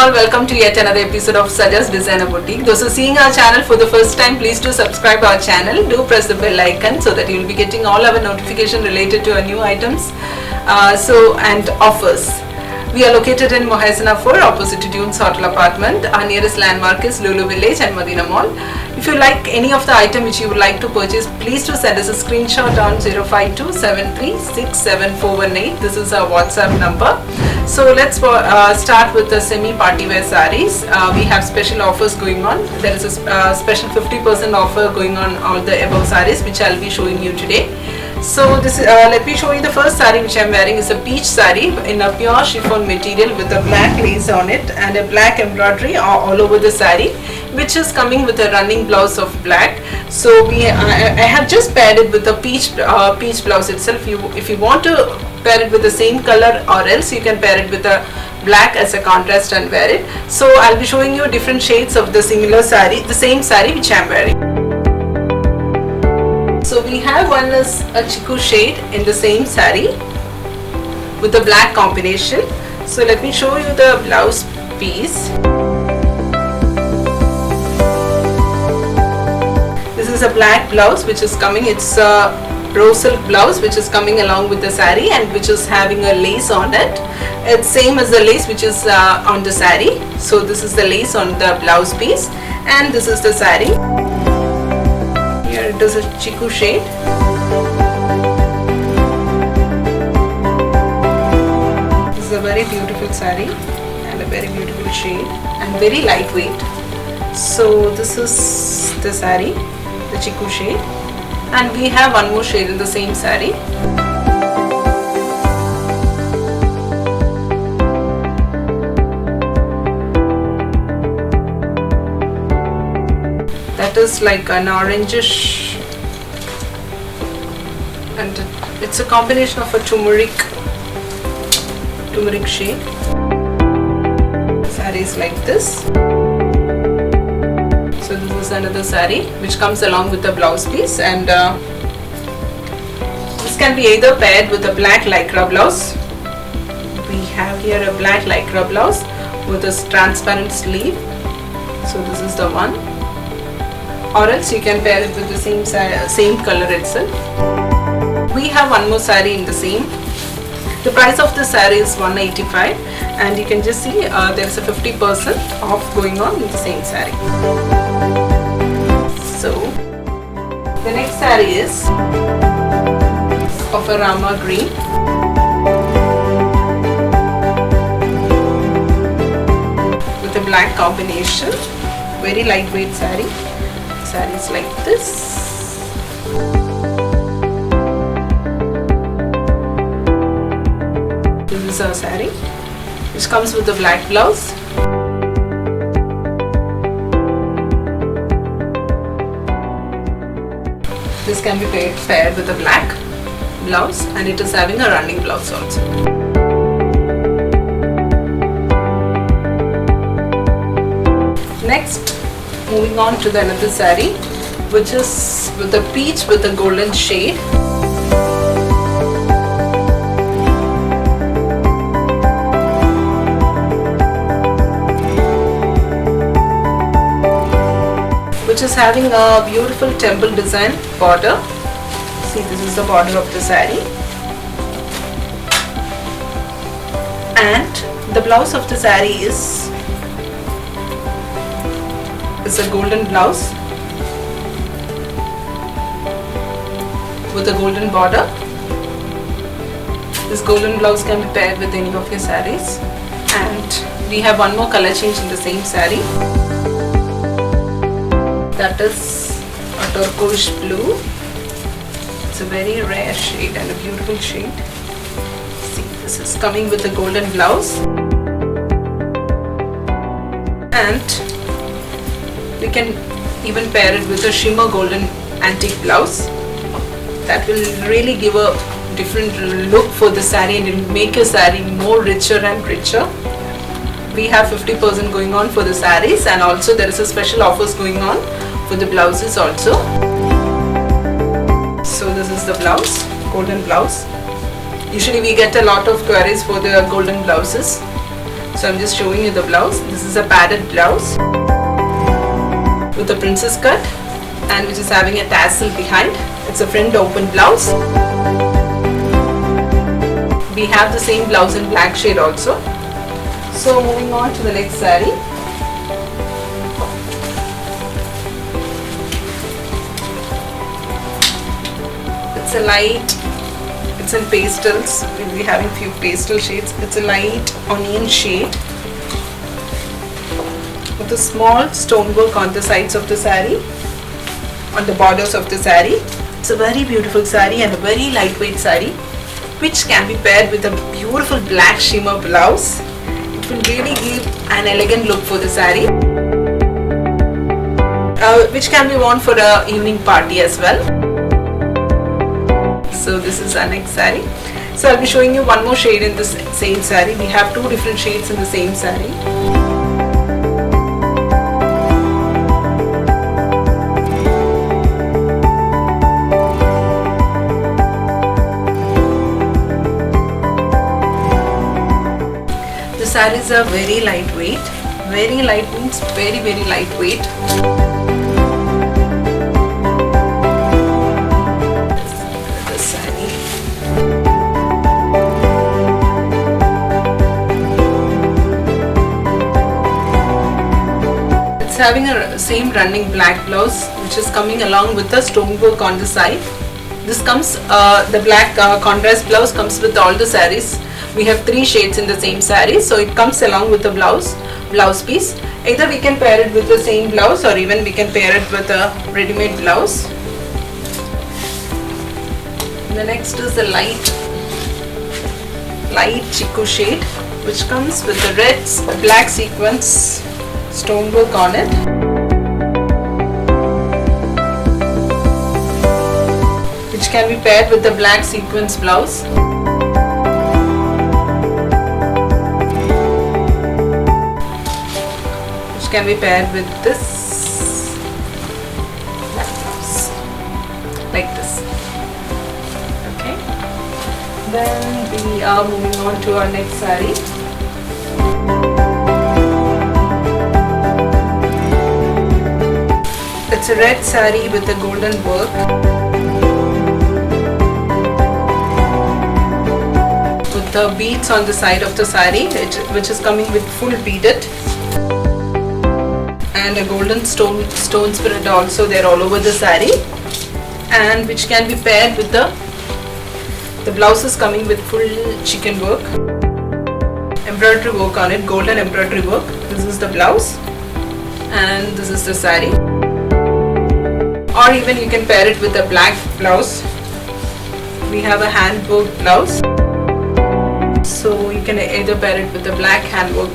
all, welcome to yet another episode of Saja's Designer Boutique. Those who are seeing our channel for the first time, please do subscribe our channel. Do press the bell icon so that you will be getting all our notification related to our new items and offers. We are located in Mohasana 4 opposite to Dunes Hotel Apartment. Our nearest landmark is Lulu Village and Madina Mall. If you like any of the item which you would like to purchase, please do send us a screenshot on 05273674718. This is our WhatsApp number. So let's start with the semi-party wear sarees. We have special offers going on. There is a special 50% offer going on all the above sarees which I'll be showing you today. So this let me show you the first saree which I'm wearing is a peach saree in a pure chiffon material with a black lace on it and a black embroidery all over the saree, which is coming with a running blouse of black. So I have just paired it with a peach blouse itself. If you want to pair it with the same color, or else you can pair it with a black as a contrast and wear it. So I'll be showing you different shades of the similar saree, the same saree which I'm wearing. So we have one is a chiku shade in the same saree with the black combination. So let me show you the blouse piece. This is a black blouse which is coming. It's a rose silk blouse which is coming along with the saree and which is having a lace on it. It's same as the lace which is on the saree. So this is the lace on the blouse piece and this is the saree. Here it is a chiku shade. This is a very beautiful saree and a very beautiful shade and very lightweight. So this is the saree, the chiku shade, and we have one more shade in the same saree. That is like an orangish, and it's a combination of a turmeric shade. Saree is like this. So this is another saree which comes along with the blouse piece, and this can be either paired with a black lycra blouse. We have here a black lycra blouse with a transparent sleeve. So this is the one. Or else you can pair it with the same color itself. We have one more saree in the same. The price of the saree is 185, and you can just see there is a 50% off going on in the same saree. So the next saree is of a Rama green. With a black combination. Very lightweight saree. Sarees like this. This is our saree which comes with the black blouse. This can be paired with a black blouse, and it is having a running blouse also. Next, moving on to the another saree which is with a peach with a golden shade. Which is having a beautiful temple design border. See, this is the border of the saree. And the blouse of the saree is a golden blouse with a golden border. This golden blouse can be paired with any of your sarees. And we have one more color change in the same saree. That is a turquoise blue. It's a very rare shade and a beautiful shade. See, this is coming with a golden blouse. And we can even pair it with a shimmer golden antique blouse. That will really give a different look for the saree and it will make your saree more richer and richer. We have 50% going on for the sarees, and also there is a special offers going on for the blouses also. So this is the blouse, golden blouse. Usually we get a lot of queries for the golden blouses. So I'm just showing you the blouse. This is a padded blouse with a princess cut and which is having a tassel behind. It's a front open blouse. We have the same blouse in black shade also. So moving on to the next saree. It's a light, it's in pastels. We'll be having few pastel shades. It's a light onion shade with a small stonework on the sides of the saree, on the borders of the saree. It's a very beautiful saree and a very lightweight saree, which can be paired with a beautiful black shimmer blouse. It will really give an elegant look for the saree, which can be worn for a evening party as well. So this is our next saree. So I'll be showing you one more shade in the same saree. We have two different shades in the same saree. The sarees are very lightweight. Very light means very lightweight. The saree. It's having a same running black blouse, which is coming along with the stonework on the side. This comes, the black contrast blouse comes with all the sarees. We have three shades in the same saree, so it comes along with the blouse piece. Either we can pair it with the same blouse or even we can pair it with a ready-made blouse. The next is the light chiku shade, which comes with the red black sequence stonework on it. Which can be paired with the black sequence blouse. Can be paired with this blouse, like this. Okay, then we are moving on to our next saree. It's a red saree with a golden work. With the beads on the side of the saree, which is coming with full beaded. And a golden stone spirit also there all over the saree, and which can be paired with the blouse is coming with full chicken work, embroidery work on it, golden embroidery work. This is the blouse and this is the saree. Or even you can pair it with a black blouse. We have a hand work blouse, so you can either pair it with the black hand work.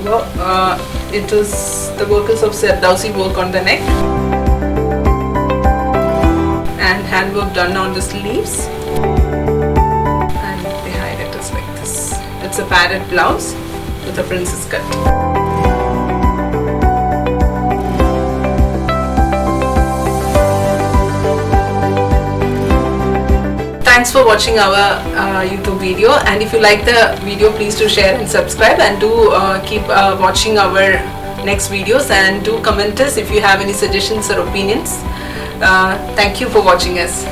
It is the work is of Sardausi work on the neck and handwork done on the sleeves, and behind it is like this. It's a padded blouse with a princess cut. Thanks for watching our YouTube video, and if you like the video, please do share and subscribe, and do keep watching our next videos, and do comment us if you have any suggestions or opinions. Thank you for watching us.